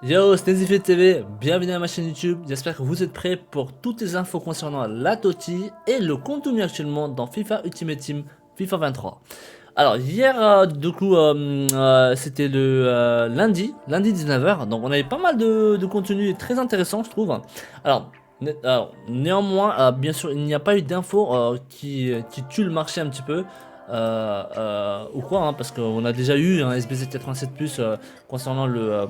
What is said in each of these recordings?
Yo, c'est Nezifet TV, bienvenue à ma chaîne YouTube, j'espère que vous êtes prêts pour toutes les infos concernant la TOTY et le contenu actuellement dans FIFA Ultimate Team FIFA 23. Alors hier, c'était le lundi 19h, donc on avait pas mal de contenu très intéressant je trouve. Alors néanmoins, bien sûr, il n'y a pas eu d'infos qui tuent le marché un petit peu. Ou quoi, hein, parce qu'on a déjà eu un SBZ 87+ concernant le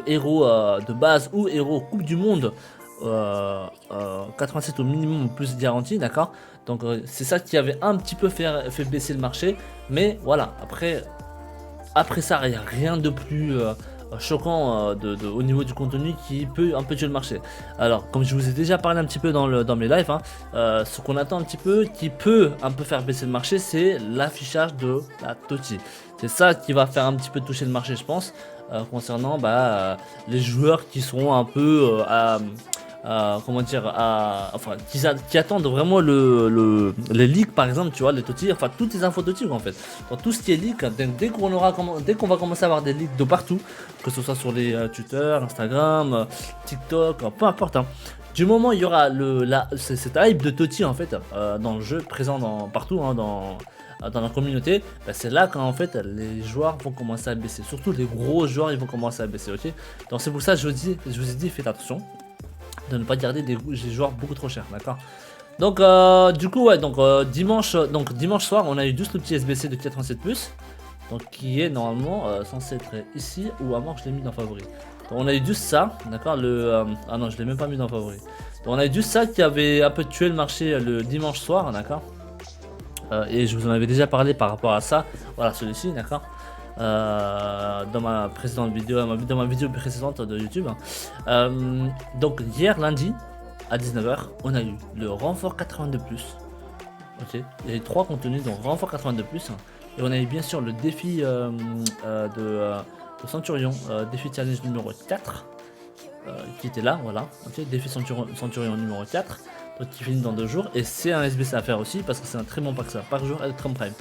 héros de base ou héros Coupe du Monde 87 au minimum plus garanti, d'accord. Donc c'est ça qui avait un petit peu fait baisser le marché, mais voilà, après ça il n'y a rien de plus choquant au niveau du contenu qui peut un peu tuer le marché. Alors comme je vous ai déjà parlé un petit peu dans mes lives, hein, ce qu'on attend un petit peu qui peut un peu faire baisser le marché, c'est l'affichage de la TOTY. C'est ça qui va faire un petit peu toucher le marché, je pense, concernant les joueurs qui seront un peu comment dire, enfin qui attendent vraiment les leaks, par exemple, tu vois, les TOTY, enfin toutes les infos TOTY en fait. Donc tout ce qui est leak, dès qu'on va commencer à avoir des leaks de partout, que ce soit sur les Twitter, Instagram, TikTok, peu importe, hein. Du moment où il y aura cette hype de TOTY en fait dans le jeu, présent partout, hein, dans la communauté, bah, c'est là quand en fait les joueurs vont commencer à baisser. Surtout les gros joueurs, ils vont commencer à baisser, ok. Donc c'est pour ça que je vous ai dit, faites attention de ne pas garder des joueurs beaucoup trop chers, d'accord. Donc du coup ouais, donc dimanche soir on a eu juste le petit SBC de 87+, donc qui est normalement censé être ici, ou à mort je l'ai mis dans favori. Donc on a eu juste ça, d'accord, ah non je l'ai même pas mis dans favori. Donc on a eu juste ça qui avait un peu tué le marché le dimanche soir, d'accord. Et je vous en avais déjà parlé par rapport à ça, voilà celui-ci, d'accord. Dans ma précédente vidéo, dans ma vidéo précédente de YouTube. Donc hier lundi à 19h, on a eu le renfort 82+. Ok, il y a eu 3 contenus, donc renfort 82+. Et on a eu bien sûr le défi de Centurion, défi challenge numéro 4. Qui était là, voilà. Ok, défi Centurion numéro 4. Donc qui finit dans 2 jours. Et c'est un SBC à faire aussi parce que c'est un très bon pack ça. Par jour Electrum Prime.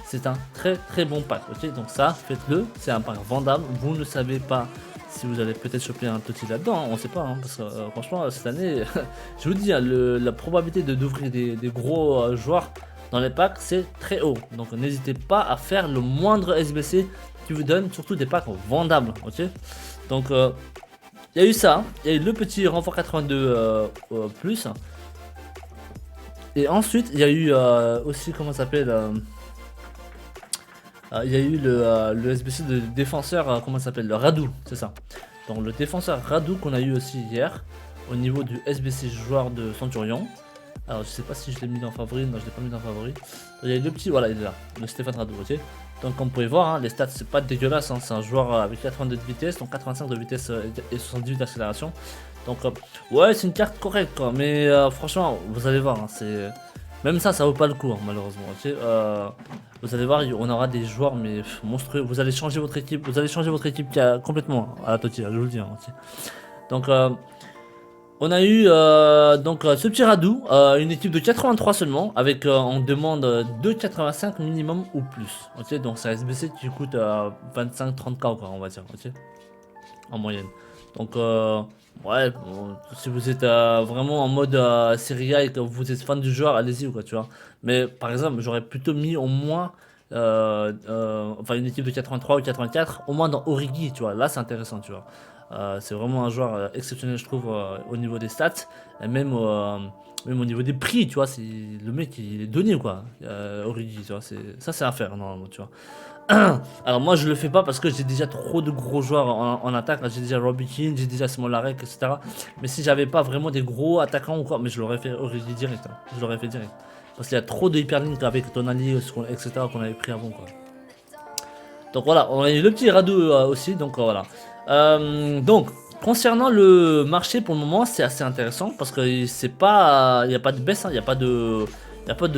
C'est un très bon pack, ok. Donc ça, faites-le. C'est un pack vendable. Vous ne savez pas si vous allez peut-être choper un TOTY là-dedans. Hein, on sait pas, hein, parce que franchement cette année, je vous dis, hein, la probabilité d'ouvrir des gros joueurs dans les packs, c'est très haut. Donc n'hésitez pas à faire le moindre SBC qui vous donne surtout des packs vendables, ok. Donc il y a eu ça, il y a eu le petit renfort 82+. Et ensuite, il y a eu aussi, comment ça s'appelle, il y a eu le SBC de défenseur, comment ça s'appelle, le Radou, c'est ça. Donc le défenseur Radou qu'on a eu aussi hier, au niveau du SBC joueur de Centurion. Alors je sais pas si je l'ai mis dans favori, non je l'ai pas mis dans favori. Il y a eu le petit, voilà il est là, le Stéphane Radou, ok. Donc comme vous pouvez voir, hein, les stats c'est pas dégueulasse, hein, c'est un joueur avec 82 de vitesse, donc 85 de vitesse et 78 d'accélération. Donc ouais c'est une carte correcte quoi, mais franchement vous allez voir, hein, c'est... Même ça vaut pas le coup hein, malheureusement, ok. Vous allez voir, on aura des joueurs mais monstrueux, vous allez changer votre équipe, complètement à la TOTY, je vous le dis, hein, ok. Donc on a eu ce petit Radou, une équipe de 83 seulement, avec on demande de 85 minimum ou plus. Ok, donc c'est un SBC qui coûte 25-30k quoi, on va dire, ok, en moyenne. Donc ouais, bon, si vous êtes vraiment en mode Serie A et que vous êtes fan du joueur, allez-y quoi, tu vois. Mais par exemple, j'aurais plutôt mis au moins enfin une équipe de 83 ou 84, au moins dans Origi, tu vois. Là c'est intéressant, tu vois. C'est vraiment un joueur exceptionnel je trouve au niveau des stats et même au niveau des prix, tu vois. C'est le mec il est donné quoi, Origi, tu vois. Ça c'est à faire normalement, tu vois. Alors moi je le fais pas parce que j'ai déjà trop de gros joueurs en attaque. J'ai déjà Robbie Keane, j'ai déjà Smolarek, etc. Mais si j'avais pas vraiment des gros attaquants ou quoi, mais je l'aurais fait Origi direct, hein. Je l'aurais fait direct. Parce qu'il y a trop de hyperlink avec Tonali, etc. qu'on avait pris avant quoi. Donc voilà, on a eu le petit Radou aussi, donc voilà. Donc concernant le marché pour le moment c'est assez intéressant parce que c'est pas, il n'y a pas de baisse, hein, il n'y a pas de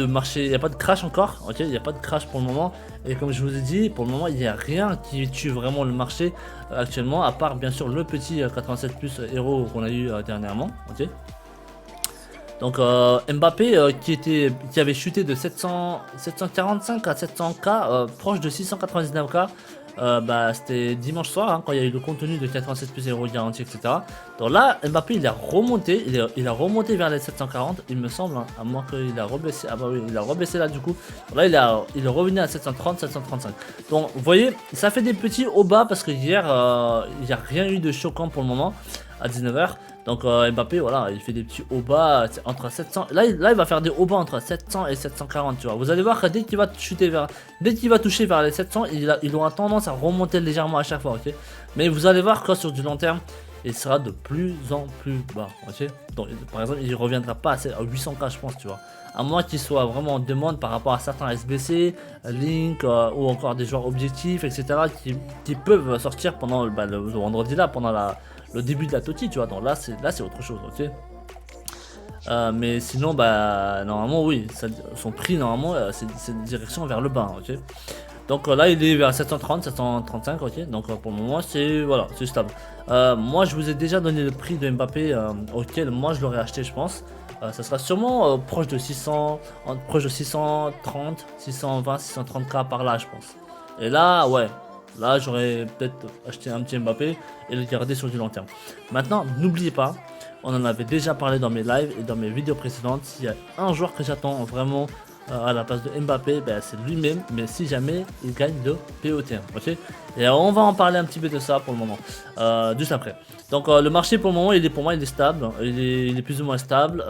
marché, il n'y a pas de crash encore, ok, il n'y a pas de crash pour le moment. Et comme je vous ai dit, pour le moment il n'y a rien qui tue vraiment le marché actuellement, à part bien sûr le petit 87+ héros qu'on a eu dernièrement, ok. Donc Mbappé qui avait chuté de 745 à 700k, proche de 699k Bah, c'était dimanche soir, hein, quand il y a eu le contenu de 87 plus 0 garantie, etc. Donc là, Mbappé, il a remonté, il a remonté vers les 740, il me semble, hein, à moins qu'il a rebaissé. Ah bah oui, il a rebaissé là du coup. Donc là, il est revenu à 730, 735. Donc, vous voyez, ça fait des petits hauts bas parce que hier, il n'y a rien eu de choquant pour le moment à 19h. Donc Mbappé, voilà, il fait des petits hauts bas entre 700. Là, il va faire des hauts bas entre 700 et 740, tu vois. Vous allez voir que dès qu'il va chuter dès qu'il va toucher vers les 700, il aura tendance à remonter légèrement à chaque fois, ok. Mais vous allez voir que sur du long terme, il sera de plus en plus bas, ok. Donc, par exemple, il reviendra pas à 800K, je pense, tu vois. À moins qu'il soit vraiment en demande par rapport à certains SBC, Link ou encore des joueurs objectifs, etc. qui peuvent sortir pendant le vendredi là, pendant le début de la TOTY, tu vois. Donc là c'est autre chose, ok. Mais sinon, bah normalement oui, son prix normalement c'est une direction vers le bas, ok. Donc là il est vers 730, 735, ok. Donc pour le moment c'est voilà, c'est stable. Moi je vous ai déjà donné le prix de Mbappé auquel moi je l'aurais acheté, je pense. Ça sera sûrement proche de 600, proche de 630, 620, 630K par là, je pense. Et là, ouais, là j'aurais peut-être acheté un petit Mbappé et le garder sur du long terme. Maintenant, n'oubliez pas, on en avait déjà parlé dans mes lives et dans mes vidéos précédentes. S'il y a un joueur que j'attends vraiment à la place de Mbappé, ben, c'est lui-même, mais si jamais il gagne de POTM, ok. Et on va en parler un petit peu de ça pour le moment, juste après. Donc le marché pour le moment, pour moi il est stable, il est plus ou moins stable.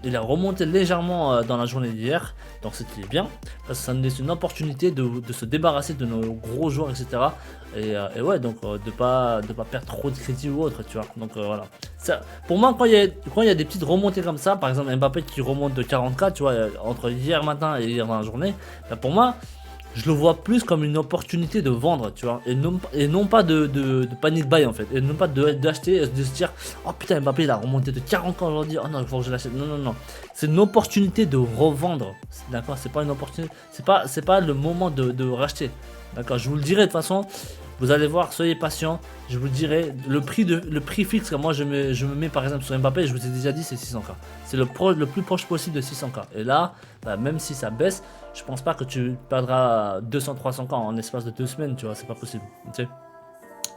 Il a remonté légèrement dans la journée d'hier, donc c'est bien, parce que ça nous laisse une opportunité de se débarrasser de nos gros joueurs, etc. Et ouais, donc de pas perdre trop de crédit ou autre, tu vois. Donc voilà. Ça, pour moi, quand il y a des petites remontées comme ça, par exemple Mbappé qui remonte de 40K, tu vois, entre hier matin et hier dans la journée, bah pour moi, je le vois plus comme une opportunité de vendre, tu vois, et non pas de panic buy en fait, et non pas d'acheter, de se dire, oh putain Mbappé il a remonté de 40K aujourd'hui, oh non il faut que je l'achète, non non non, c'est une opportunité de revendre, d'accord, c'est pas une opportunité, c'est pas le moment de racheter, d'accord, je vous le dirai de toute façon. Vous allez voir, soyez patient, je vous dirai le prix fixe que moi je me mets par exemple sur Mbappé, je vous ai déjà dit c'est 600K. C'est le plus proche possible de 600K. Et là, bah, même si ça baisse, je pense pas que tu perdras 200-300K en espace de 2 semaines, tu vois, c'est pas possible. Tu sais.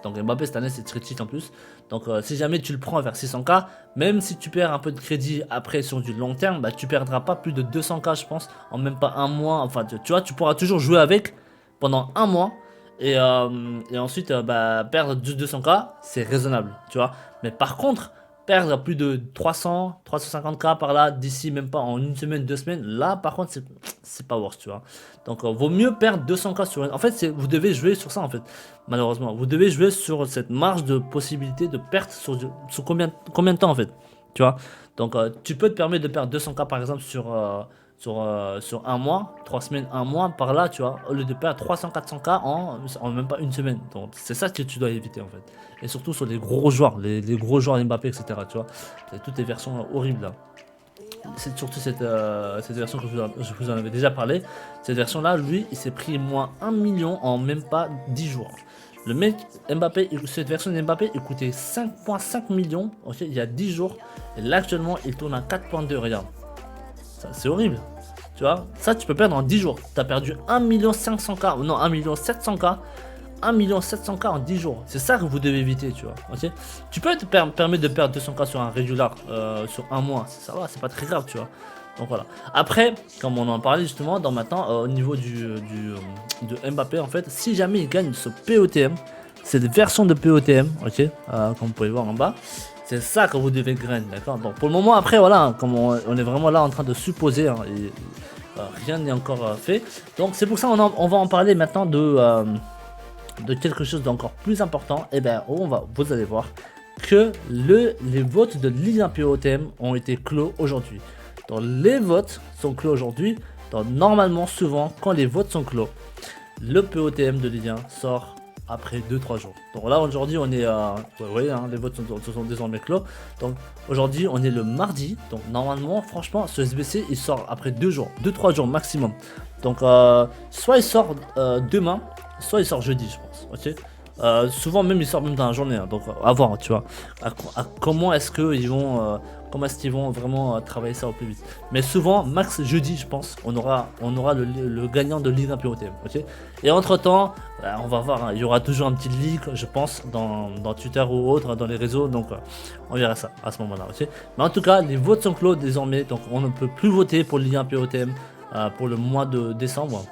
Donc Mbappé cette année c'est très cheat en plus. Donc si jamais tu le prends vers 600K, même si tu perds un peu de crédit après sur du long terme, bah, tu perdras pas plus de 200K je pense, en même pas un mois. Enfin tu vois, tu pourras toujours jouer avec pendant un mois. Et ensuite, bah, perdre 200K, c'est raisonnable, tu vois. Mais par contre, perdre plus de 300, 350K par là, d'ici même pas en une semaine, 2 semaines, là, par contre, c'est pas worth, tu vois. Donc, vaut mieux perdre 200K sur une. En fait, vous devez jouer sur ça, en fait, malheureusement. Vous devez jouer sur cette marge de possibilité de perte sur combien de temps, en fait, tu vois. Donc, tu peux te permettre de perdre 200K, par exemple, sur un mois, 3 semaines, un mois, par là, tu vois, au lieu de perdre 300-400K en même pas une semaine. Donc, c'est ça que tu dois éviter, en fait. Et surtout sur les gros joueurs, les gros joueurs Mbappé, etc., tu vois. C'est toutes les versions horribles, là. C'est surtout cette version que je vous en avais déjà parlé. Cette version-là, lui, il s'est pris moins 1 million en même pas 10 jours. Le mec, Mbappé, cette version de Mbappé, il coûtait 5,5 millions, ok, il y a 10 jours. Et là, actuellement, il tourne à 4,2, regarde. C'est horrible. Tu vois, ça tu peux perdre en 10 jours. Tu as perdu 1 500K, non 1 700K, 1 700K en 10 jours. C'est ça que vous devez éviter, tu vois. Ok, tu peux te permettre de perdre 200K sur un régular sur un mois. Ça va, c'est pas très grave, tu vois. Donc voilà. Après, comme on en parlait justement, dans maintenant au niveau de Mbappé, en fait, si jamais il gagne ce POTM, cette version de POTM, ok, comme vous pouvez voir en bas. C'est ça que vous devez grainer, d'accord. Donc pour le moment, après, voilà, comme on est vraiment là en train de supposer, hein, et rien n'est encore fait. Donc c'est pour ça on va en parler maintenant de quelque chose d'encore plus important. Et ben, vous allez voir que les votes de Ligue 1 POTM ont été clos aujourd'hui. Donc les votes sont clos aujourd'hui. Donc normalement, souvent, quand les votes sont clos, le POTM de Ligue 1 sort après 2-3 jours. Donc là aujourd'hui on est vous voyez hein, les votes sont désormais clos. Donc aujourd'hui on est le mardi. Donc normalement franchement ce SBC il sort après 2 jours, 2-3 jours maximum. Donc soit il sort demain, soit il sort jeudi je pense. Ok. Souvent même il sort même dans la journée. Hein, donc à voir tu vois. Comment est-ce que ils vont comment est-ce qu'ils vont vraiment travailler ça au plus vite. Mais souvent, max jeudi, je pense, on aura le gagnant de Ligue 1 POTM, ok. Et entre-temps, on va voir, hein, il y aura toujours un petit leak, je pense, dans Twitter ou autre, dans les réseaux, donc on verra ça à ce moment-là, ok. Mais en tout cas, les votes sont clos désormais, donc on ne peut plus voter pour Ligue 1 POTM pour le mois de décembre.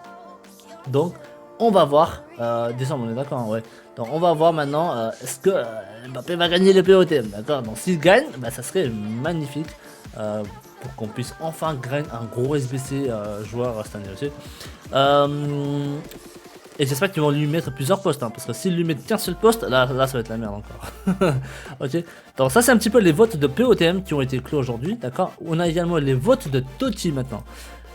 Donc, on va voir, décembre, on est d'accord, hein, ouais. Donc, on va voir maintenant, est-ce que Mbappé va gagner le POTM, d'accord. Donc, s'il gagne, bah, ça serait magnifique pour qu'on puisse enfin gagner un gros SBC joueur cette année aussi. Et j'espère qu'ils vont lui mettre plusieurs postes, hein, parce que s'ils lui mettent qu'un seul poste, là ça va être la merde encore. Ok. Donc ça c'est un petit peu les votes de POTM qui ont été clos aujourd'hui, d'accord. On a également les votes de Totti maintenant.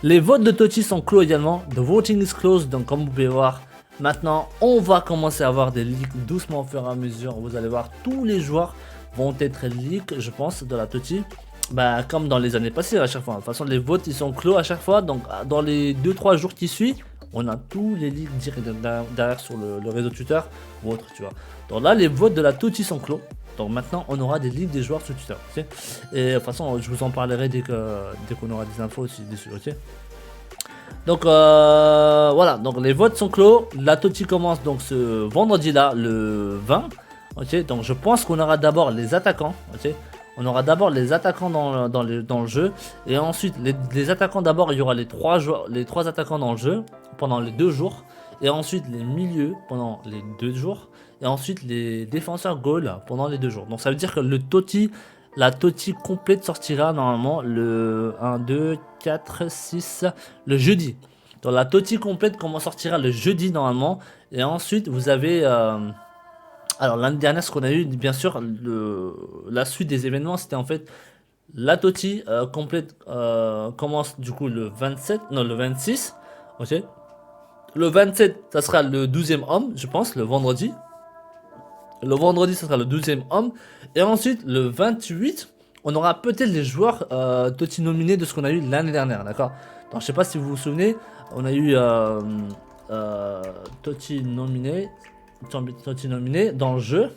Les votes de Totti sont clos également. The voting is closed, donc comme vous pouvez voir, maintenant on va commencer à avoir des leaks doucement au fur et à mesure. Vous allez voir, tous les joueurs vont être leaks, je pense, de la Totti. Bah comme dans les années passées à chaque fois. De toute façon les votes ils sont clos à chaque fois, donc dans les 2-3 jours qui suivent, on a tous les leaks directs derrière sur le réseau Twitter ou autre, tu vois. Donc là, les votes de la Totti sont clos. Donc maintenant, on aura des leaks des joueurs sur Twitter, ok. Et de toute façon, je vous en parlerai dès qu'on aura des infos aussi dessus, ok. Donc voilà, donc les votes sont clos. La Totti commence donc ce vendredi-là, le 20, ok. Donc je pense qu'on aura d'abord les attaquants, ok. On aura d'abord les attaquants dans le jeu. Et ensuite, les attaquants d'abord, il y aura les trois attaquants dans le jeu pendant les 2 jours. Et ensuite, les milieux pendant les 2 jours. Et ensuite, les défenseurs goal pendant les 2 jours. Donc ça veut dire que la Totti complète sortira normalement le 1, 2, 4, 6, le jeudi. Donc la Totti complète sortira le jeudi normalement. Et ensuite, vous avez... alors l'année dernière, ce qu'on a eu, bien sûr, la suite des événements, c'était en fait la Totti complète commence du coup le 27, non le 26, ok. Le 27, ça sera le 12e homme, je pense, le vendredi. Le vendredi, ça sera le 12e homme. Et ensuite, le 28, on aura peut-être les joueurs Totti nominés de ce qu'on a eu l'année dernière, d'accord. Donc je sais pas si vous vous souvenez, on a eu Totti nominé. Totti nominé dans le jeu,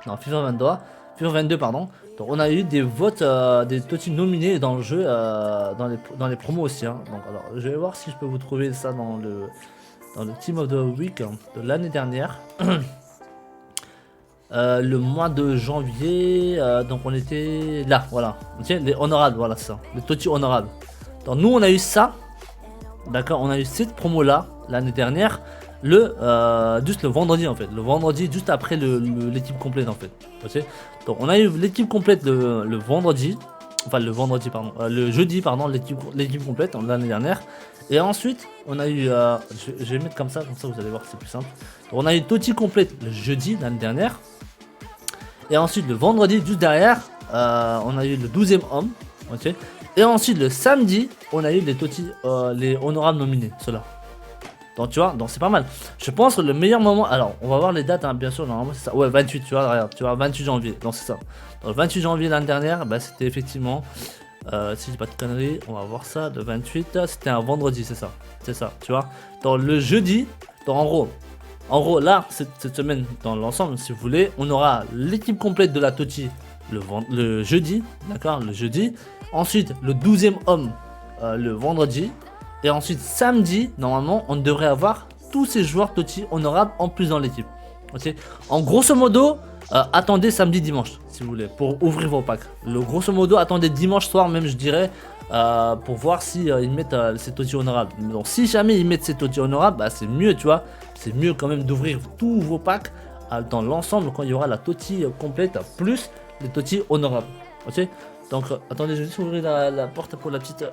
non FIFA 22 pardon. Donc on a eu des votes des Totti nominés dans le jeu dans les promos aussi, hein. Donc alors je vais voir si je peux vous trouver ça dans le Team of the Week de l'année dernière. Le mois de janvier, donc on était là, voilà, ok, les honorables, voilà ça, les Totti honorables. Donc nous on a eu ça, d'accord, on a eu cette promo là l'année dernière. Juste le vendredi en fait, le vendredi juste après l'équipe complète en fait, ok. Donc on a eu l'équipe complète le vendredi, enfin le jeudi pardon, l'équipe complète l'année dernière. Et ensuite on a eu, je vais mettre comme ça vous allez voir que c'est plus simple. Donc, on a eu Totti complète le jeudi l'année dernière. Et ensuite le vendredi juste derrière, on a eu le 12e homme, ok. Et ensuite le samedi, on a eu les Totti, les honorables nominés, ceux-là. Donc tu vois, donc c'est pas mal. Je pense que le meilleur moment, alors on va voir les dates, hein, bien sûr, normalement c'est ça. Ouais, 28, tu vois, regarde, tu vois, 28 janvier, donc c'est ça. Donc le 28 janvier l'année dernière, bah, c'était effectivement, si je dis pas de conneries, on va voir ça, le 28, c'était un vendredi, c'est ça, tu vois. Dans le jeudi, donc en gros là, cette semaine, dans l'ensemble, si vous voulez, on aura l'équipe complète de la Totti le jeudi, d'accord, le jeudi. Ensuite, le 12e homme le vendredi. Et ensuite samedi, normalement, on devrait avoir tous ces joueurs Totti honorables en plus dans l'équipe. Ok. En grosso modo, attendez samedi, dimanche, si vous voulez, pour ouvrir vos packs. Le grosso modo, attendez dimanche soir même, je dirais, pour voir si ils mettent ces Totti honorables. Donc si jamais ils mettent ces Totti honorables, bah, c'est mieux, tu vois. C'est mieux quand même d'ouvrir tous vos packs dans l'ensemble quand il y aura la Totti complète plus les Totti honorables. Ok. Donc attendez, je vais juste ouvrir la porte pour la petite.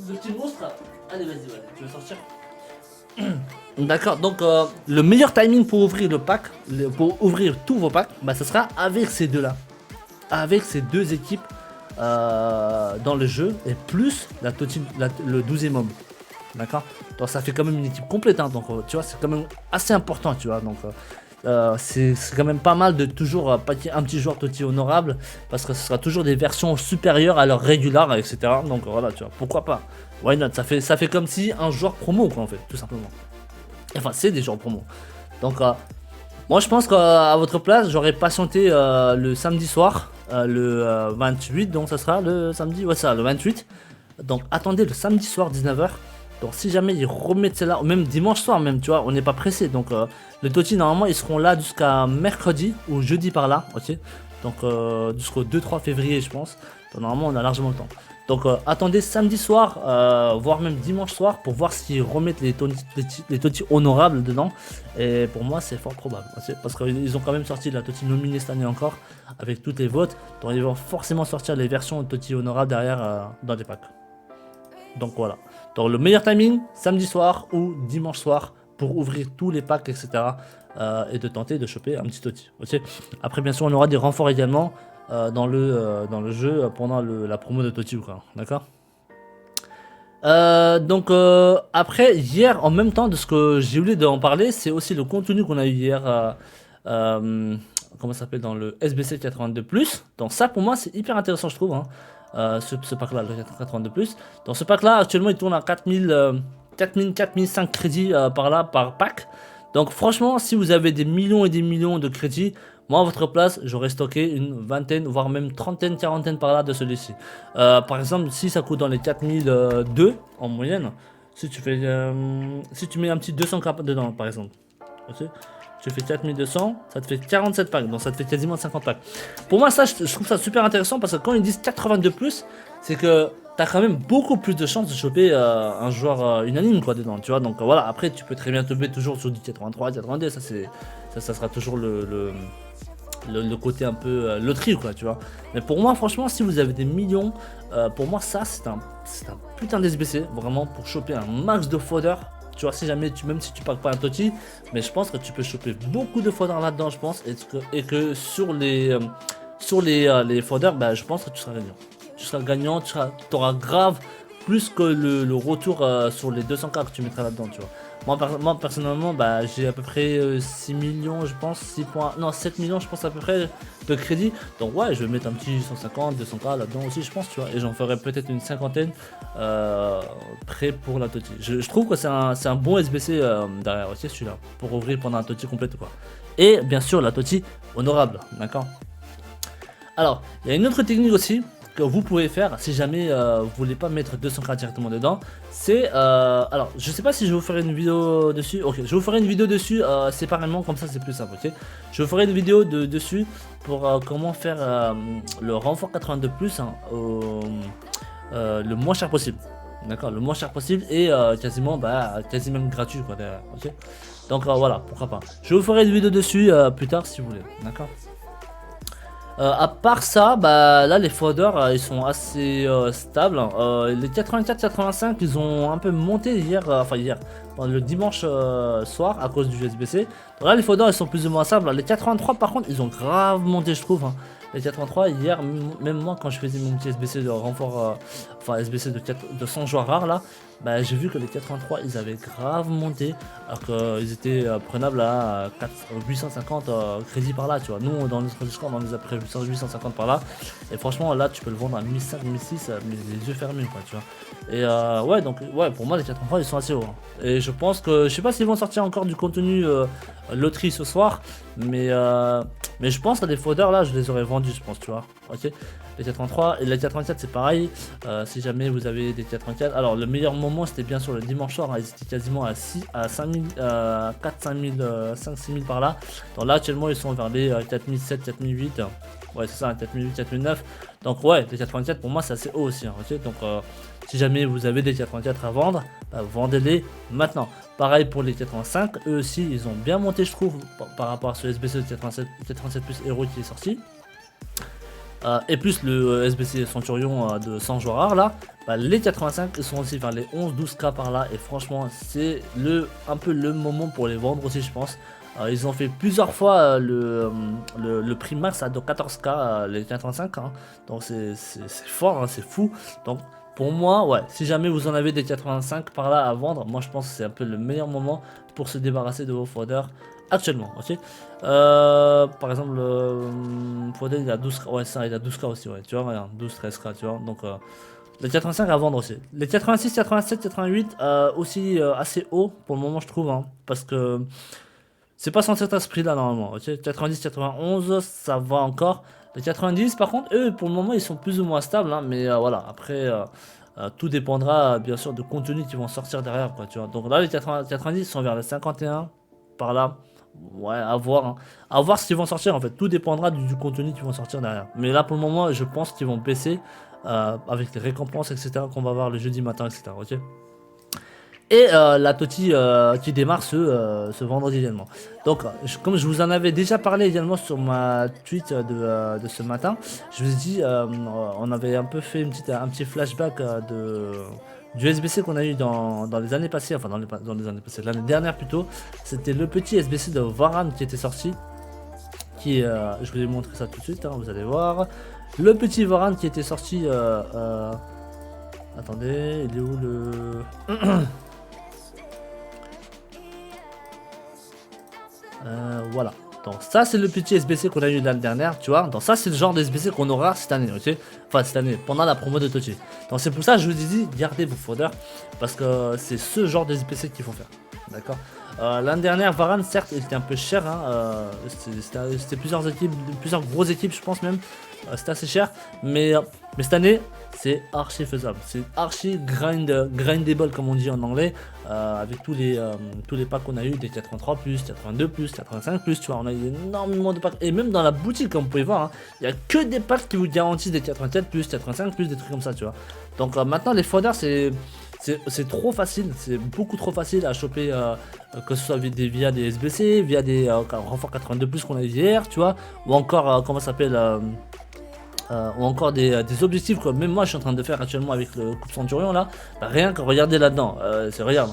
Le petit monstre là. Allez vas-y, ouais. Tu veux sortir? D'accord, donc le meilleur timing pour ouvrir le pack, pour ouvrir tous vos packs, bah ça sera avec ces deux là. Avec ces deux équipes dans le jeu et plus la Totti, le 12e homme. D'accord. Donc ça fait quand même une équipe complète, hein, donc tu vois, c'est quand même assez important, tu vois. Donc c'est quand même pas mal de toujours paquer un petit joueur Totti honorable parce que ce sera toujours des versions supérieures à leur régular, etc. Donc voilà, tu vois, pourquoi pas. Why not, ça fait comme si un joueur promo, quoi, en fait, tout simplement. Enfin, c'est des joueurs promo. Donc moi je pense qu'à votre place, j'aurais patienté le samedi soir le 28, donc ça sera le samedi, ouais ça, le 28. Donc attendez le samedi soir 19h. Donc si jamais ils remettent celle-là, ou même dimanche soir même, tu vois, on n'est pas pressé. Donc le Toti normalement ils seront là jusqu'à mercredi ou jeudi par là, ok. Donc jusqu'au 2-3 février je pense. Donc normalement on a largement le temps. Donc attendez samedi soir, voire même dimanche soir pour voir s'ils remettent les Toti honorables dedans. Et pour moi c'est fort probable, parce qu'ils ont quand même sorti la Toti nominée cette année encore, avec toutes les votes. Donc ils vont forcément sortir les versions de Toti honorables derrière dans des packs. Donc voilà. Donc le meilleur timing, samedi soir ou dimanche soir pour ouvrir tous les packs, etc. Et de tenter de choper un petit Toti. Okay. Après bien sûr on aura des renforts également. Dans le jeu pendant la promo de Toti, quoi, d'accord. Donc après hier en même temps de ce que j'ai oublié d'en parler, c'est aussi le contenu qu'on a eu hier, comment ça s'appelle, dans le SBC 82+. Donc ça pour moi c'est hyper intéressant je trouve, hein, ce pack là, le 82+. Dans ce pack là actuellement il tourne à 4005 crédits par là par pack. Donc franchement si vous avez des millions et des millions de crédits, moi à votre place j'aurais stocké une vingtaine voire même trentaine, quarantaine par là de celui-ci. Par exemple si ça coûte dans les 4002 en moyenne, si tu fais si tu mets un petit 200k dedans par exemple, okay, tu fais 4200, ça te fait 47 packs, donc ça te fait quasiment 50 packs. Pour moi ça je trouve ça super intéressant parce que quand ils disent 82+, c'est que t'as quand même beaucoup plus de chances de choper un joueur unanime quoi dedans, tu vois. Donc voilà, après tu peux très bien tomber toujours sur du 83, 82, ça sera toujours le côté un peu loterie quoi, tu vois. Mais pour moi franchement si vous avez des millions, pour moi ça c'est un putain d'SBC vraiment pour choper un max de fodder. Tu vois, si jamais même si tu packs pas un Toti, mais je pense que tu peux choper beaucoup de fodder là-dedans, je pense, et que sur les fodder, bah, je pense que tu seras gagnant. Tu seras gagnant, tu auras grave plus que le retour sur les 200k que tu mettras là-dedans, tu vois. Moi personnellement, bah, j'ai à peu près 6 millions, je pense, 7 millions, je pense à peu près de crédit. Donc ouais, je vais mettre un petit 150, 200k là-dedans aussi, je pense, tu vois. Et j'en ferai peut-être une cinquantaine prêt pour la Toti. Je trouve que c'est un bon SBC derrière aussi, celui-là, pour ouvrir pendant un Toti complète, quoi. Et bien sûr, la Toti honorable, d'accord. Alors, il y a une autre technique aussi que vous pouvez faire si jamais vous voulez pas mettre 200k directement dedans. C'est alors je sais pas si je vous ferai une vidéo dessus. Ok, je vous ferai une vidéo dessus séparément, comme ça c'est plus simple. Ok, je vous ferai une vidéo dessus pour comment faire le renfort 82+, hein, le moins cher possible. D'accord, le moins cher possible et quasiment même gratuit quoi derrière. Ok, donc voilà, pourquoi pas. Je vous ferai une vidéo dessus plus tard si vous voulez. D'accord. À part ça, bah là les fodders ils sont assez stables. Les 84-85 ils ont un peu monté hier, le dimanche soir à cause du SBC. Donc là les fodders ils sont plus ou moins stables. Les 83 par contre ils ont grave monté je trouve, hein. Les 83 hier, même moi quand je faisais mon petit SBC de renfort, SBC de 100 joueurs rares là, bah j'ai vu que les 83 ils avaient grave monté alors qu'ils étaient prenables à 850 crédits par là, tu vois. Nous dans notre Discord on les a pris 850 par là et franchement là tu peux le vendre à 1500, 1600 mais les yeux fermés quoi, tu vois. Et ouais, donc ouais, pour moi les 83 ils sont assez hauts, hein. Et je pense que je sais pas s'ils vont sortir encore du contenu loterie ce soir, mais je pense que les fodders là je les aurais vendus je pense, tu vois. Ok, les 83 et les 87 c'est pareil. Si jamais vous avez des 84, alors le meilleur moment c'était bien sûr le dimanche soir, hein, ils étaient quasiment à 5000, 4 5000, 5 6000 par là. Donc là actuellement ils sont vers les 4007, 4008, ouais c'est ça, 4008, 4009. Donc ouais, les 84 pour moi c'est assez haut aussi, hein, ok. Donc si jamais vous avez des 84 à vendre, bah, vendez-les maintenant. Pareil pour les 85, eux aussi ils ont bien monté je trouve par rapport à ce SBC de 87 plus héros qui est sorti. Et plus le SBC Centurion de 100 joueurs rares là, bah, les 85 ils sont aussi vers les 11-12k par là et franchement c'est un peu le moment pour les vendre aussi je pense. Ils ont fait plusieurs fois le prix max à 14k les 85, hein. Donc c'est fort, hein, c'est fou. Donc pour moi ouais, si jamais vous en avez des 85 par là à vendre, moi je pense que c'est un peu le meilleur moment pour se débarrasser de vos fodders actuellement, ok. Par exemple fodder il a 12k, ouais ça il a 12k aussi, ouais tu vois, regarde, 12-13k tu vois. Donc les 85 à vendre aussi. Les 86, 87, 88 aussi assez haut pour le moment je trouve, hein, parce que C'est pas censé être à ce prix là normalement, ok. 90, 91, ça va encore. Les 90 par contre, eux pour le moment ils sont plus ou moins stables, hein, mais voilà, après tout dépendra bien sûr de contenu qui vont sortir derrière, quoi, tu vois. Donc là les 80, 90 sont vers les 51, par là. Ouais, à voir, hein. À voir ce qu'ils vont sortir en fait, tout dépendra du contenu qui vont sortir derrière. Mais là pour le moment, je pense qu'ils vont baisser avec les récompenses, etc. qu'on va voir le jeudi matin, etc. Ok. Et la Toti qui démarre ce vendredi également. Donc, comme je vous en avais déjà parlé également sur ma tweet de ce matin, je vous ai dit, on avait un peu fait un petit flashback du SBC qu'on a eu dans les années passées, enfin dans les années passées, l'année dernière plutôt. C'était le petit SBC de Varane qui était sorti. Je vous ai montré ça tout de suite, hein, vous allez voir. Le petit Varane qui était sorti. Attendez, il est où le. Voilà. Donc ça c'est le petit SBC qu'on a eu l'année dernière, tu vois. Donc ça c'est le genre de SBC qu'on aura cette année, ok. Enfin cette année, pendant la promo de Toti. Donc c'est pour ça que je vous ai dit, gardez vos folders. Parce que c'est ce genre de SBC qu'il faut faire. D'accord. L'année dernière, Varane, certes, il était un peu cher. Hein, c'était plusieurs équipes, plusieurs grosses équipes, je pense même. C'était assez cher. Mais cette année, c'est archi faisable. C'est archi grindable, comme on dit en anglais. Avec tous les packs qu'on a eu, des 83+, 82+, 85+, tu vois. On a eu énormément de packs. Et même dans la boutique, comme vous pouvez voir, il n'y a que des packs qui vous garantissent des 84+, 85+, des trucs comme ça, tu vois. Donc maintenant, les folders, c'est trop facile, c'est beaucoup trop facile à choper, que ce soit via des SBC, via des renforts 82+, qu'on a eu hier, tu vois, ou encore, comment ça s'appelle, ou encore des objectifs, quoi. Même moi je suis en train de faire actuellement avec le Coupe Centurion là, bah, rien que regardez là-dedans, regarde,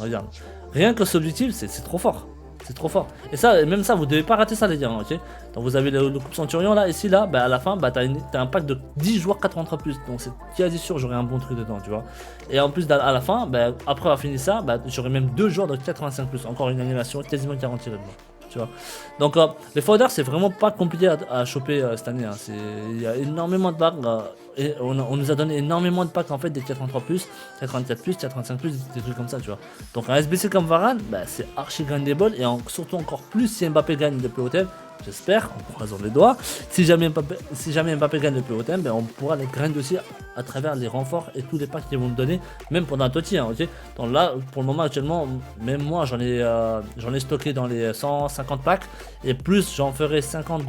rien que cet objectif, c'est trop fort. C'est trop fort. Et ça, même ça, vous devez pas rater ça, les gars, ok. Donc vous avez le Coupe Centurion là, ici là, bah à la fin, bah t'as un pack de 10 joueurs 83+. Donc c'est quasi sûr, j'aurai un bon truc dedans, tu vois. Et en plus, à la fin, bah, après avoir fini ça, bah j'aurai même 2 joueurs de 85+. Encore une animation quasiment garantie là-dedans. Tu vois. Donc les folders c'est vraiment pas compliqué à choper cette année, hein. Il y a énormément de packs, et on nous a donné énormément de packs en fait des 83+, 84+, 85+, des trucs comme ça, tu vois. Donc un SBC comme Varane, bah, c'est archi grindable, et surtout encore plus si Mbappé gagne le POTM. J'espère, on croise les doigts. Si jamais Mbappé gagne le POTM, ben on pourra les grind aussi à travers les renforts et tous les packs qu'ils vont nous donner, même pendant un Toti, hein, ok. Donc là, pour le moment actuellement, même moi j'en ai stocké dans les 150 packs, et plus j'en ferai 50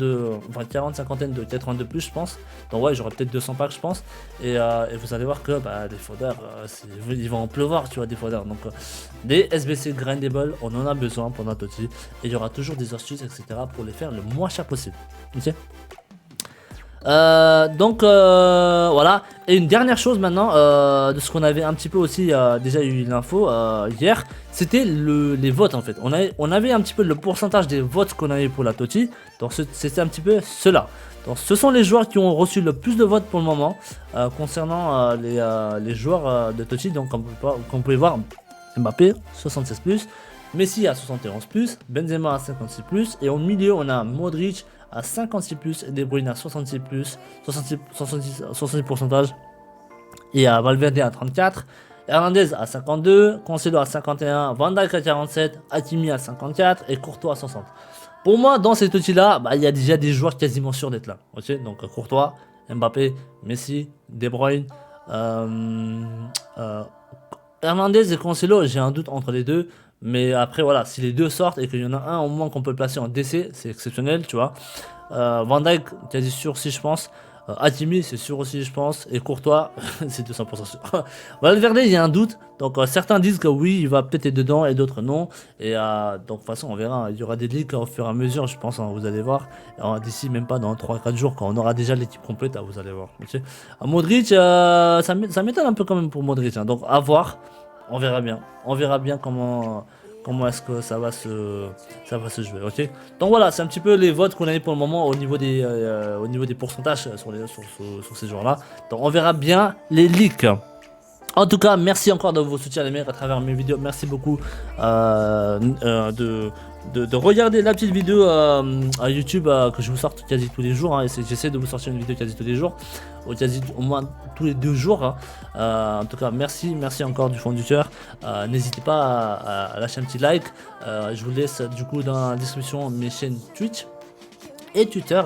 enfin 40, cinquantaine de 82+, je pense. Donc ouais, j'aurai peut-être 200 packs, je pense. Et vous allez voir que bah, des folders, ils vont en pleuvoir, tu vois, des folders. Donc des SBC grindable, on en a besoin pendant un Toti, et il y aura toujours des astuces, etc. pour les faire le moins cher possible. Ok. Donc voilà. Et une dernière chose maintenant, de ce qu'on avait un petit peu aussi déjà eu l'info hier, c'était les votes en fait. On avait un petit peu le pourcentage des votes qu'on avait pour la Toti. Donc c'était un petit peu cela. Donc ce sont les joueurs qui ont reçu le plus de votes pour le moment concernant les joueurs de Toti. Donc comme vous pouvez voir, Mbappé 66+, Messi à 71+, Benzema à 56+, et au milieu on a Modric à 56+, De Bruyne à 66+, 66%, et à Valverde à 34, Hernandez à 52, Cancelo à 51, Van Dijk à 47, Hakimi à 54 et Courtois à 60. Pour moi, dans ces outils là, il y a déjà des joueurs quasiment sûrs d'être là. Ok, donc Courtois, Mbappé, Messi, De Bruyne, Hernandez et Cancelo, j'ai un doute entre les deux. Mais après, voilà, si les deux sortent et qu'il y en a un au moins qu'on peut placer en DC, c'est exceptionnel, tu vois. Van Dijk, quasi sûr si je pense. Hakimi, c'est sûr aussi, je pense. Et Courtois, c'est 200% sûr. Valverde, il y a un doute. Donc certains disent que oui, il va peut-être être dedans et d'autres non. Et donc de toute façon, on verra. Il y aura des leaks au fur et à mesure, je pense, hein, vous allez voir. D'ici même pas dans 3-4 jours, quand on aura déjà l'équipe complète, vous allez voir. Okay. Modric, ça m'étonne un peu quand même pour Modric. Hein, donc à voir. On verra bien. On verra bien comment est-ce que ça va se jouer, ok. Donc voilà, c'est un petit peu les votes qu'on a eu pour le moment au niveau des pourcentages sur ces joueurs-là. Donc on verra bien les leaks. En tout cas, merci encore de vos soutiens les mecs à travers mes vidéos. Merci beaucoup de regarder la petite vidéo à YouTube que je vous sors quasi tous les jours. Hein, j'essaie de vous sortir une vidéo quasi tous les jours, au moins tous les 2 jours. Hein. En tout cas, merci encore du fond du cœur. N'hésitez pas à lâcher un petit like. Je vous laisse du coup dans la description mes chaînes Twitch et Twitter,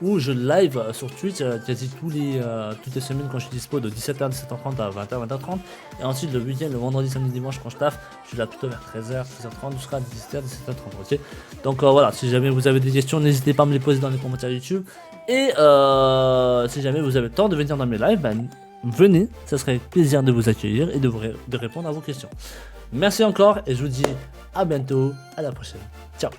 où je live sur Twitch quasi toutes les semaines quand je suis dispo, de 17h à 17h30 à 20h 20h30, et ensuite le week-end, le vendredi, samedi, dimanche quand je taffe, je suis là plutôt vers 13h 13h30 jusqu'à 17h 17h30. Ok, donc voilà, si jamais vous avez des questions, n'hésitez pas à me les poser dans les commentaires YouTube, et si jamais vous avez le temps de venir dans mes lives, ben, venez, ça serait avec plaisir de vous accueillir et de répondre à vos questions. Merci encore et je vous dis à bientôt, à la prochaine, ciao.